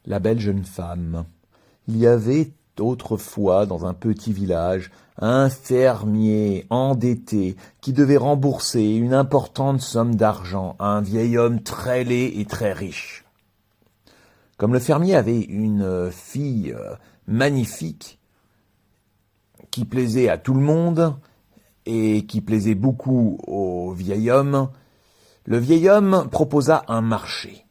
La belle jeune femme. Il y avait autrefois dans un petit village un fermier endetté qui devait rembourser une importante somme d'argent à un vieil homme très laid et très riche. Comme le fermier avait une fille magnifique qui plaisait à tout le monde et qui plaisait beaucoup au vieil homme, le vieil homme proposa un marché.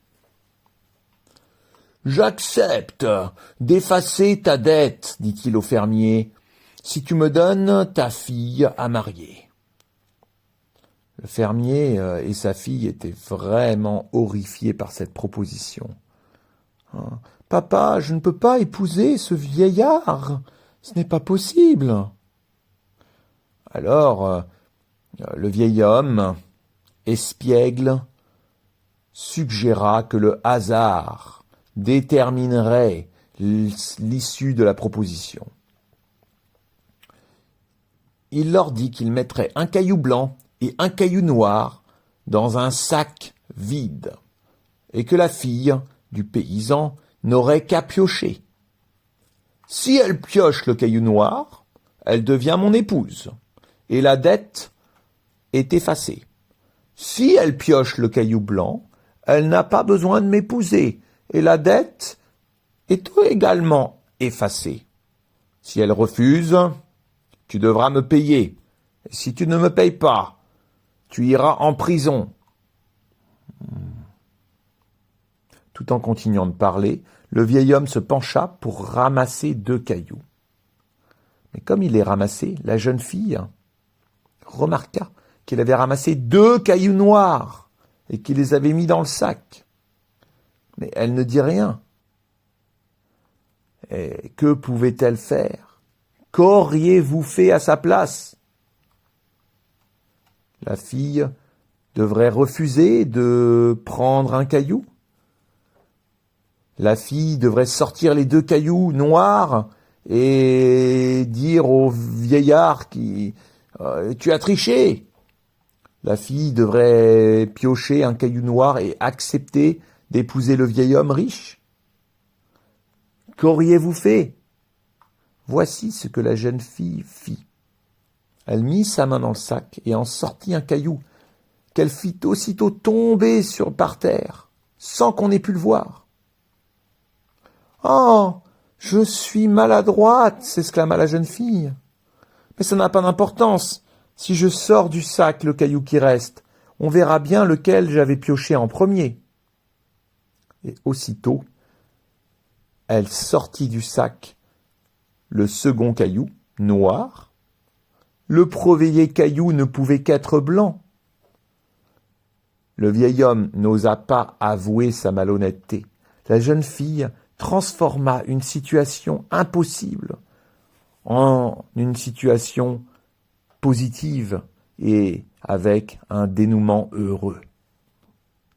« J'accepte d'effacer ta dette, dit-il au fermier, si tu me donnes ta fille à marier. » Le fermier et sa fille étaient vraiment horrifiés par cette proposition. « Papa, je ne peux pas épouser ce vieillard, ce n'est pas possible. » Alors, le vieil homme, espiègle, suggéra que le hasard déterminerait l'issue de la proposition. Il leur dit qu'il mettrait un caillou blanc et un caillou noir dans un sac vide, et que la fille du paysan n'aurait qu'à piocher. Si elle pioche le caillou noir, elle devient mon épouse, et la dette est effacée. Si elle pioche le caillou blanc, elle n'a pas besoin de m'épouser, et la dette est également effacée. Si elle refuse, tu devras me payer. Et si tu ne me payes pas, tu iras en prison. Tout en continuant de parler, le vieil homme se pencha pour ramasser 2 cailloux. Mais comme il les ramassait, la jeune fille remarqua qu'il avait ramassé 2 cailloux noirs et qu'il les avait mis dans le sac. Mais elle ne dit rien. Et que pouvait-elle faire? Qu'auriez-vous fait à sa place? La fille devrait refuser de prendre un caillou. La fille devrait sortir les 2 cailloux noirs et dire au vieillard qui tu as triché. La fille devrait piocher un caillou noir et accepter d'épouser le vieil homme riche. Qu'auriez-vous fait? Voici ce que la jeune fille fit. Elle mit sa main dans le sac et en sortit un caillou qu'elle fit aussitôt tomber par terre, sans qu'on ait pu le voir. « Oh, je suis maladroite !» s'exclama la jeune fille. « Mais ça n'a pas d'importance. Si je sors du sac le caillou qui reste, on verra bien lequel j'avais pioché en premier. » Et aussitôt, elle sortit du sac le second caillou, noir. Le premier caillou ne pouvait qu'être blanc. Le vieil homme n'osa pas avouer sa malhonnêteté. La jeune fille transforma une situation impossible en une situation positive et avec un dénouement heureux.